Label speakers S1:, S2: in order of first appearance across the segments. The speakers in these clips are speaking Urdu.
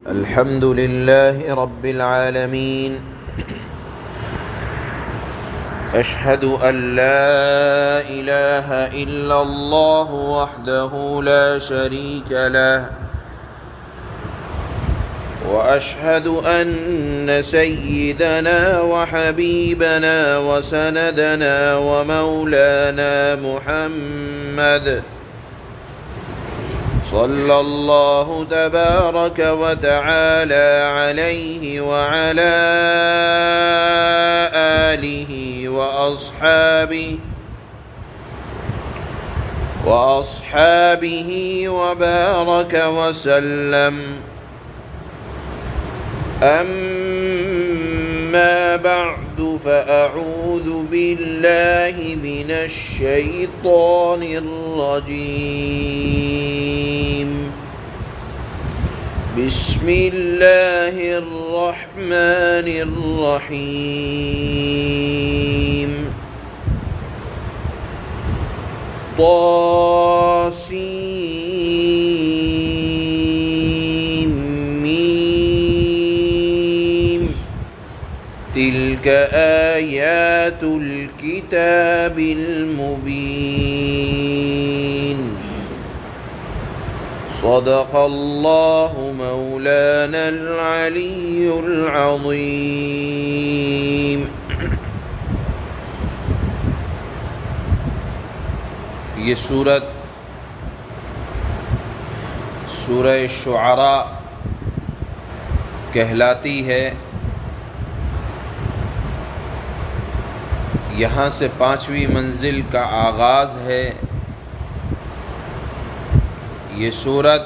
S1: الحمد لله رب العالمين أشهد أن لا إله إلا الله وحده لا شريك له وأشهد أن سيدنا وحبيبنا وسندنا ومولانا محمد صلى الله تبارك وتعالى عليه وعلى آله وأصحابه وبارك وسلم. أما بعد فأعوذ بالله من الشيطان الرجيم. بسم الله الرحمن الرحيم. تلك آيات الكتاب المبين. صدق الله مولانا العلي العظيم. یہ سورہ شعراء کہلاتی ہے. یہاں سے 5ویں منزل کا آغاز ہے. یہ سورت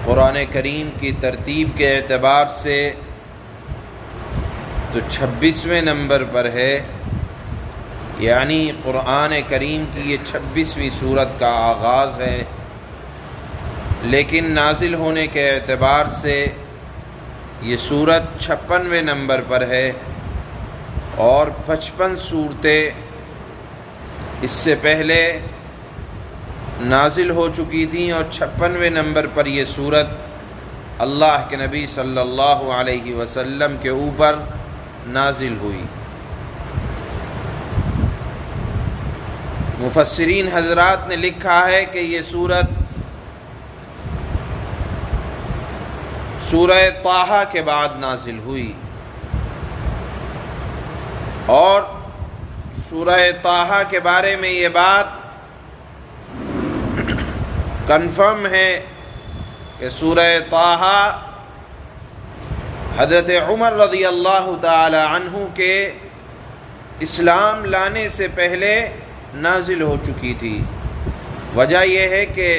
S1: قرآن کریم کی ترتیب کے اعتبار سے تو 26ویں نمبر پر ہے، یعنی قرآن کریم کی یہ 26ویں سورت کا آغاز ہے، لیکن نازل ہونے کے اعتبار سے یہ سورت 56ویں نمبر پر ہے، اور 55 صورتیں اس سے پہلے نازل ہو چکی تھیں، اور 56ویں نمبر پر یہ سورت اللہ کے نبی صلی اللہ علیہ وسلم کے اوپر نازل ہوئی. مفسرین حضرات نے لکھا ہے کہ یہ سورہ طٰہٰ کے بعد نازل ہوئی، اور سورہ طٰہٰ کے بارے میں یہ بات کنفرم ہے کہ سورہ طٰہٰ حضرت عمر رضی اللہ تعالی عنہ کے اسلام لانے سے پہلے نازل ہو چکی تھی. وجہ یہ ہے کہ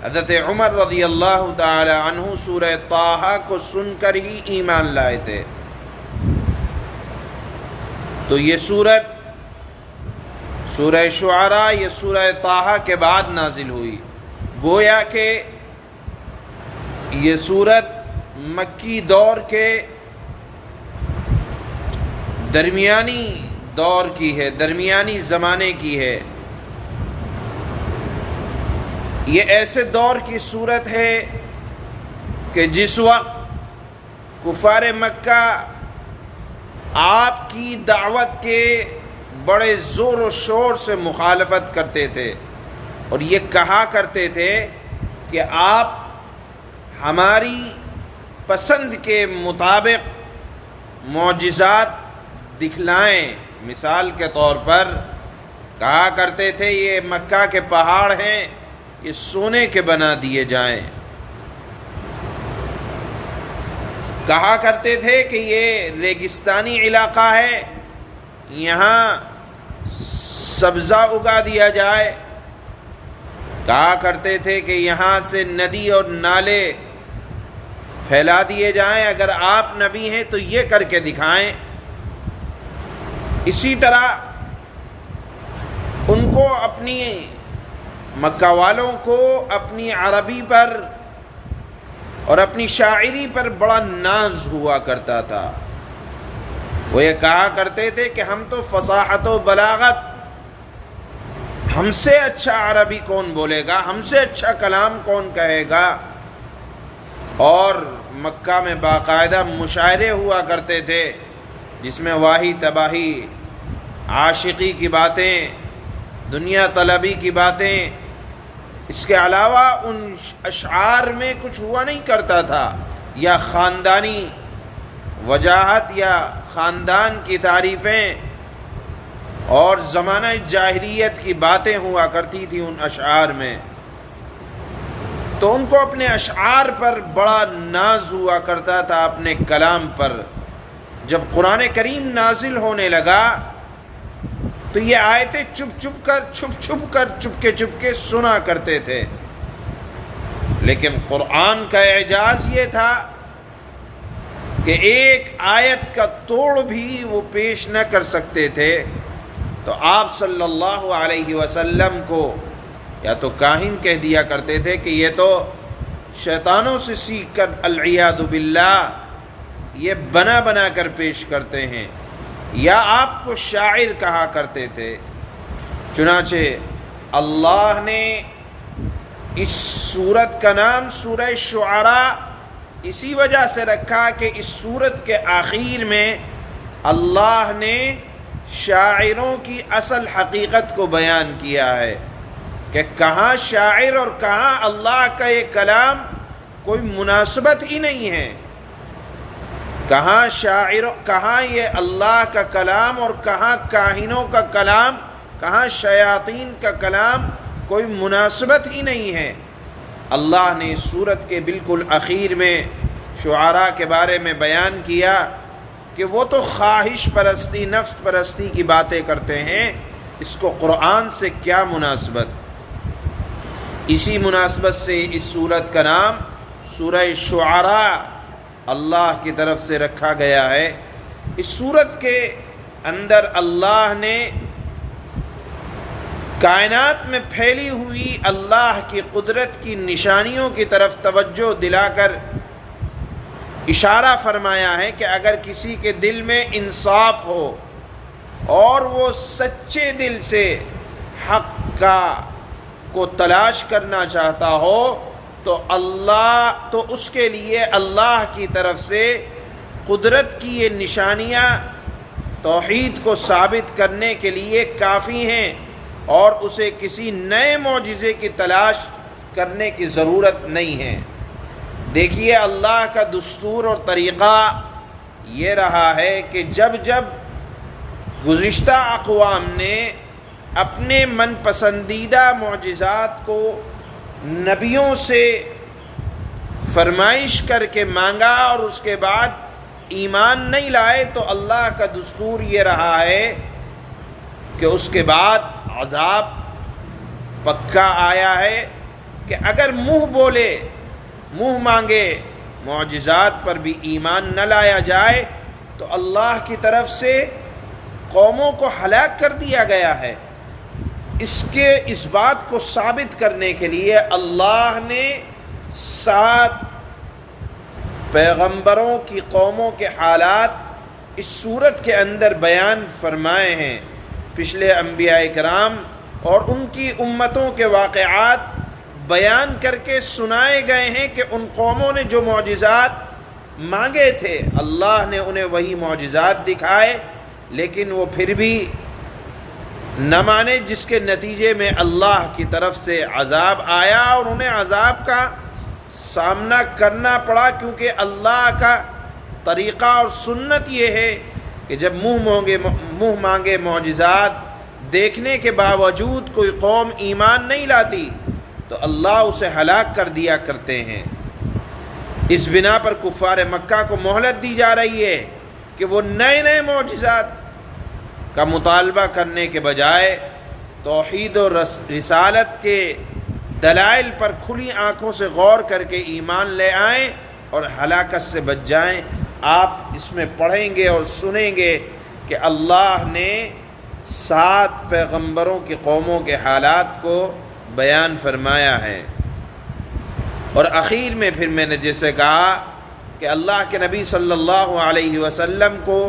S1: حضرت عمر رضی اللہ تعالی عنہ سورہ طٰہٰ کو سن کر ہی ایمان لائے تھے. تو یہ سورہ شعراء یہ سورہ طٰہٰ کے بعد نازل ہوئی. گویا کہ یہ سورت مکی دور کے درمیانی دور کی ہے، درمیانی زمانے کی ہے. یہ ایسے دور کی سورت ہے کہ جس وقت کفار مکہ آپ کی دعوت کے بڑے زور و شور سے مخالفت کرتے تھے، اور یہ کہا کرتے تھے کہ آپ ہماری پسند کے مطابق معجزات دکھلائیں. مثال کے طور پر کہا کرتے تھے یہ مکہ کے پہاڑ ہیں، یہ سونے کے بنا دیے جائیں. کہا کرتے تھے کہ یہ ریگستانی علاقہ ہے، یہاں سبزہ اگا دیا جائے. کہا کرتے تھے کہ یہاں سے ندی اور نالے پھیلا دیے جائیں، اگر آپ نبی ہیں تو یہ کر کے دکھائیں. اسی طرح ان کو اپنی مکہ والوں کو اپنی عربی پر اور اپنی شاعری پر بڑا ناز ہوا کرتا تھا. وہ یہ کہا کرتے تھے کہ ہم تو فصاحت و بلاغت ہم سے اچھا عربی کون بولے گا، ہم سے اچھا کلام کون کہے گا. اور مکہ میں باقاعدہ مشاعرے ہوا کرتے تھے جس میں واہی تباہی، عاشقی کی باتیں، دنیا طلبی کی باتیں، اس کے علاوہ ان اشعار میں کچھ ہوا نہیں کرتا تھا، یا خاندانی وجاہت یا خاندان کی تعریفیں اور زمانہ جاہلیت کی باتیں ہوا کرتی تھی ان اشعار میں۔ تو ان کو اپنے اشعار پر بڑا ناز ہوا کرتا تھا، اپنے کلام پر۔ جب قرآن کریم نازل ہونے لگا تو یہ آیتیں چھپ چھپ کے سنا کرتے تھے، لیکن قرآن کا اعجاز یہ تھا کہ ایک آیت کا توڑ بھی وہ پیش نہ کر سکتے تھے۔ تو آپ صلی اللہ علیہ وسلم کو یا تو کاہن کہہ دیا کرتے تھے کہ یہ تو شیطانوں سے سیکھ کر العیاذ باللہ یہ بنا کر پیش کرتے ہیں، یا آپ کو شاعر کہا کرتے تھے۔ چنانچہ اللہ نے اس سورت کا نام سورہ شعراء اسی وجہ سے رکھا کہ اس سورت کے آخر میں اللہ نے شاعروں کی اصل حقیقت کو بیان کیا ہے کہ کہاں شاعر اور کہاں اللہ کا یہ کلام کوئی مناسبت ہی نہیں ہے، کہاں شاعر، کہاں یہ اللہ کا کلام اور کہاں کاہنوں کا کلام، کہاں شیاطین کا کلام، کوئی مناسبت ہی نہیں ہے۔ اللہ نے اس سورت کے بالکل اخیر میں شعراء کے بارے میں بیان کیا کہ وہ تو خواہش پرستی، نفس پرستی کی باتیں کرتے ہیں، اس کو قرآن سے کیا مناسبت۔ اسی مناسبت سے اس سورت کا نام سورہ شعراء اللہ کی طرف سے رکھا گیا ہے۔ اس سورت کے اندر اللہ نے کائنات میں پھیلی ہوئی اللہ کی قدرت کی نشانیوں کی طرف توجہ دلا کر اشارہ فرمایا ہے کہ اگر کسی کے دل میں انصاف ہو اور وہ سچے دل سے حق کو تلاش کرنا چاہتا ہو تو اس کے لیے اللہ کی طرف سے قدرت کی یہ نشانیاں توحید کو ثابت کرنے کے لیے کافی ہیں، اور اسے کسی نئے معجزے کی تلاش کرنے کی ضرورت نہیں ہے۔ دیکھیے اللہ کا دستور اور طریقہ یہ رہا ہے کہ جب گزشتہ اقوام نے اپنے من پسندیدہ معجزات کو نبیوں سے فرمائش کر کے مانگا اور اس کے بعد ایمان نہیں لائے، تو اللہ کا دستور یہ رہا ہے کہ اس کے بعد عذاب پکا آیا ہے کہ اگر منہ مانگے معجزات پر بھی ایمان نہ لایا جائے تو اللہ کی طرف سے قوموں کو ہلاک کر دیا گیا ہے۔ اس بات کو ثابت کرنے کے لیے اللہ نے 7 پیغمبروں کی قوموں کے حالات اس سورت کے اندر بیان فرمائے ہیں۔ پچھلے انبیاء کرام اور ان کی امتوں کے واقعات بیان کر کے سنائے گئے ہیں کہ ان قوموں نے جو معجزات مانگے تھے اللہ نے انہیں وہی معجزات دکھائے، لیکن وہ پھر بھی نہ مانے، جس کے نتیجے میں اللہ کی طرف سے عذاب آیا اور انہیں عذاب کا سامنا کرنا پڑا، کیونکہ اللہ کا طریقہ اور سنت یہ ہے کہ جب منہ مانگے معجزات دیکھنے کے باوجود کوئی قوم ایمان نہیں لاتی تو اللہ اسے ہلاک کر دیا کرتے ہیں۔ اس بنا پر کفار مکہ کو مہلت دی جا رہی ہے کہ وہ نئے معجزات کا مطالبہ کرنے کے بجائے توحید و رسالت کے دلائل پر کھلی آنکھوں سے غور کر کے ایمان لے آئیں اور ہلاکت سے بچ جائیں۔ آپ اس میں پڑھیں گے اور سنیں گے کہ اللہ نے 7 پیغمبروں کی قوموں کے حالات کو بیان فرمایا ہے۔ اور اخیر میں پھر میں نے جیسے کہا کہ اللہ کے نبی صلی اللہ علیہ وسلم کو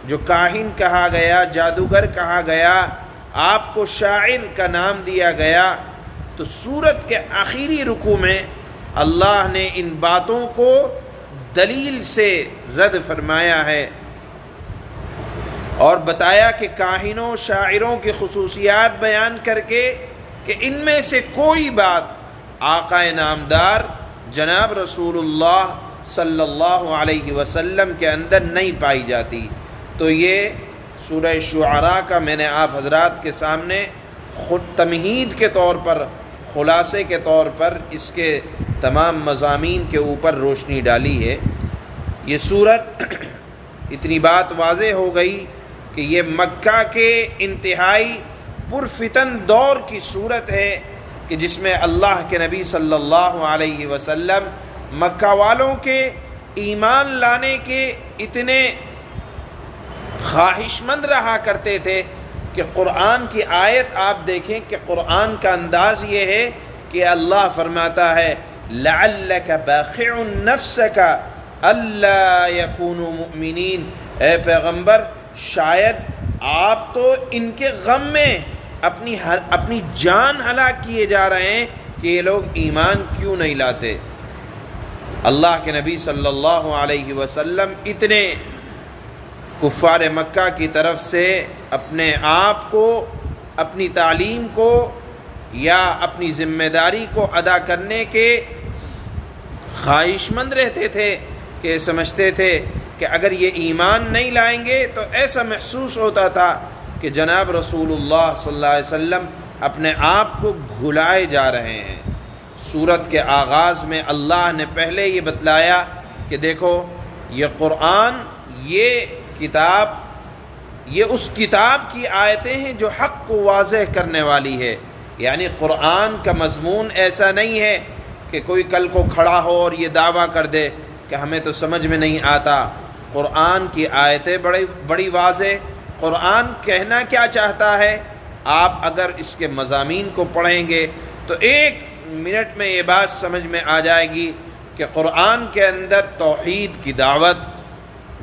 S1: جو کاہن کہا گیا، جادوگر کہا گیا، آپ کو شاعر کا نام دیا گیا، تو سورت کے آخری رکوع میں اللہ نے ان باتوں کو دلیل سے رد فرمایا ہے اور بتایا کہ کاہنوں شاعروں کی خصوصیات بیان کر کے کہ ان میں سے کوئی بات آقا نامدار جناب رسول اللہ صلی اللہ علیہ وسلم کے اندر نہیں پائی جاتی۔ تو یہ سورہ شعراء کا میں نے آپ حضرات کے سامنے خود تمہید کے طور پر، خلاصے کے طور پر اس کے تمام مضامین کے اوپر روشنی ڈالی ہے۔ یہ سورت اتنی بات واضح ہو گئی کہ یہ مکہ کے انتہائی پرفتن دور کی صورت ہے کہ جس میں اللہ کے نبی صلی اللہ علیہ وسلم مکہ والوں کے ایمان لانے کے اتنے خواہش مند رہا کرتے تھے کہ قرآن کی آیت آپ دیکھیں کہ قرآن کا انداز یہ ہے کہ اللہ فرماتا ہے لعلک باخع نفسک الا یکونوا مؤمنین، اے پیغمبر شاید آپ تو ان کے غم میں اپنی جان ہلاک کیے جا رہے ہیں کہ یہ لوگ ایمان کیوں نہیں لاتے۔ اللہ کے نبی صلی اللہ علیہ وسلم اتنے کفار مکہ کی طرف سے اپنے آپ کو، اپنی تعلیم کو یا اپنی ذمہ داری کو ادا کرنے کے خواہش مند رہتے تھے کہ سمجھتے تھے کہ اگر یہ ایمان نہیں لائیں گے تو ایسا محسوس ہوتا تھا کہ جناب رسول اللہ صلی اللہ علیہ وسلم اپنے آپ کو بھلائے جا رہے ہیں۔ سورت کے آغاز میں اللہ نے پہلے یہ بتلایا کہ دیکھو یہ قرآن، یہ کتاب، یہ اس کتاب کی آیتیں ہیں جو حق کو واضح کرنے والی ہے۔ یعنی قرآن کا مضمون ایسا نہیں ہے کہ کوئی کل کو کھڑا ہو اور یہ دعویٰ کر دے کہ ہمیں تو سمجھ میں نہیں آتا۔ قرآن کی آیتیں بڑی واضح، قرآن کہنا کیا چاہتا ہے آپ اگر اس کے مضامین کو پڑھیں گے تو ایک منٹ میں یہ بات سمجھ میں آ جائے گی کہ قرآن کے اندر توحید کی دعوت،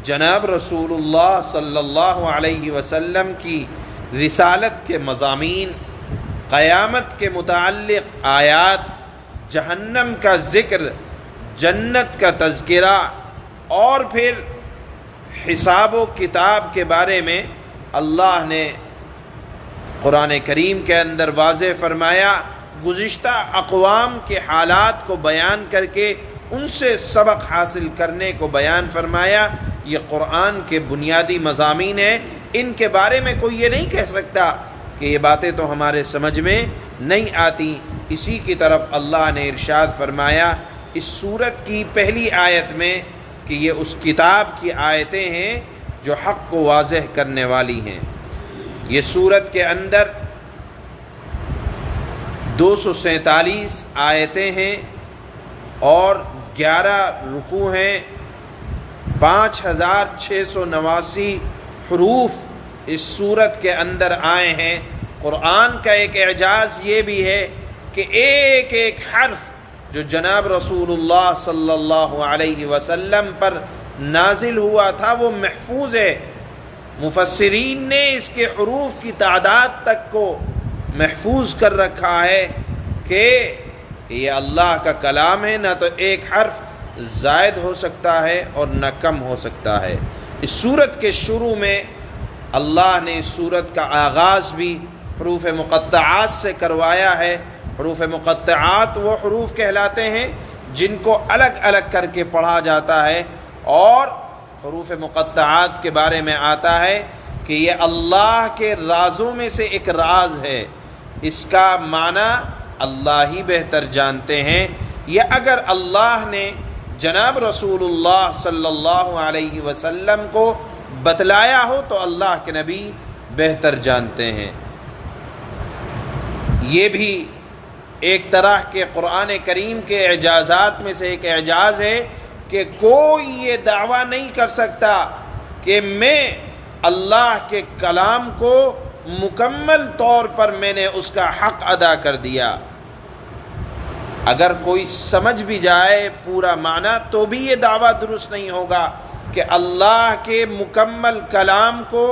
S1: جناب رسول اللہ صلی اللہ علیہ وسلم کی رسالت کے مضامین، قیامت کے متعلق آیات، جہنم کا ذکر، جنت کا تذکرہ، اور پھر حساب و کتاب کے بارے میں اللہ نے قرآن کریم کے اندر واضح فرمایا، گزشتہ اقوام کے حالات کو بیان کر کے ان سے سبق حاصل کرنے کو بیان فرمایا۔ یہ قرآن کے بنیادی مضامین ہیں، ان کے بارے میں کوئی یہ نہیں کہہ سکتا کہ یہ باتیں تو ہمارے سمجھ میں نہیں آتی۔ اسی کی طرف اللہ نے ارشاد فرمایا اس سورت کی پہلی آیت میں کہ یہ اس کتاب کی آیتیں ہیں جو حق کو واضح کرنے والی ہیں۔ یہ سورت کے اندر 247 آیتیں ہیں اور 11 رکوع ہیں، 5689 حروف اس سورت کے اندر آئے ہیں۔ قرآن کا ایک اعجاز یہ بھی ہے کہ ایک ایک حرف جو جناب رسول اللہ صلی اللہ علیہ وسلم پر نازل ہوا تھا وہ محفوظ ہے۔ مفسرین نے اس کے حروف کی تعداد تک کو محفوظ کر رکھا ہے کہ یہ اللہ کا کلام ہے، نہ تو ایک حرف زائد ہو سکتا ہے اور نہ کم ہو سکتا ہے۔ اس سورت کے شروع میں اللہ نے اس سورت کا آغاز بھی حروف مقطعات سے کروایا ہے۔ حروف مقطعات وہ حروف کہلاتے ہیں جن کو الگ الگ کر کے پڑھا جاتا ہے، اور حروف مقطعات کے بارے میں آتا ہے کہ یہ اللہ کے رازوں میں سے ایک راز ہے، اس کا معنی اللہ ہی بہتر جانتے ہیں، یا اگر اللہ نے جناب رسول اللہ صلی اللہ علیہ وسلم کو بتلایا ہو تو اللہ کے نبی بہتر جانتے ہیں۔ یہ بھی ایک طرح کے قرآن کریم کے اعجازات میں سے ایک اعجاز ہے کہ کوئی یہ دعویٰ نہیں کر سکتا کہ میں اللہ کے کلام کو مکمل طور پر میں نے اس کا حق ادا کر دیا۔ اگر کوئی سمجھ بھی جائے پورا معنی تو بھی یہ دعویٰ درست نہیں ہوگا کہ اللہ کے مکمل کلام کو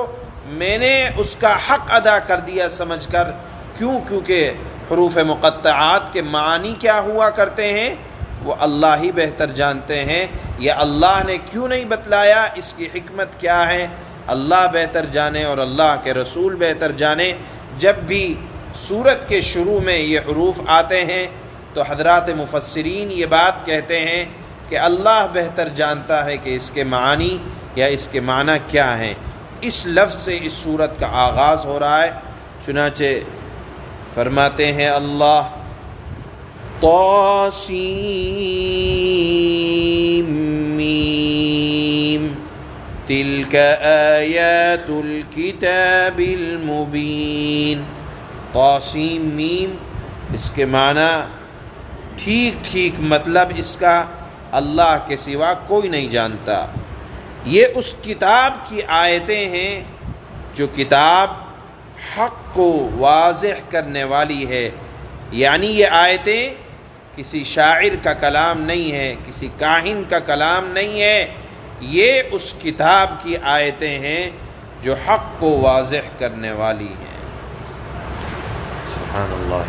S1: میں نے اس کا حق ادا کر دیا سمجھ کر۔ کیونکہ حروف مقطعات کے معنی کیا ہوا کرتے ہیں؟ وہ اللہ ہی بہتر جانتے ہیں. یا اللہ نے کیوں نہیں بتلایا، اس کی حکمت کیا ہے، اللہ بہتر جانے اور اللہ کے رسول بہتر جانے. جب بھی سورت کے شروع میں یہ حروف آتے ہیں تو حضرات مفسرین یہ بات کہتے ہیں کہ اللہ بہتر جانتا ہے کہ اس کے معانی یا اس کے معنی کیا ہیں. اس لفظ سے اس سورت کا آغاز ہو رہا ہے. چنانچہ فرماتے ہیں اللہ طاسیم میم تلک آیات الکتاب المبین. طاسیم میم، اس کے معنی ٹھیک ٹھیک مطلب اس کا اللہ کے سوا کوئی نہیں جانتا. یہ اس کتاب کی آیتیں ہیں جو کتاب حق کو واضح کرنے والی ہے. یعنی یہ آیتیں کسی شاعر کا کلام نہیں ہے، کسی کاہن کا کلام نہیں ہے، یہ اس کتاب کی آیتیں ہیں جو حق کو واضح کرنے والی ہیں. سبحان اللہ.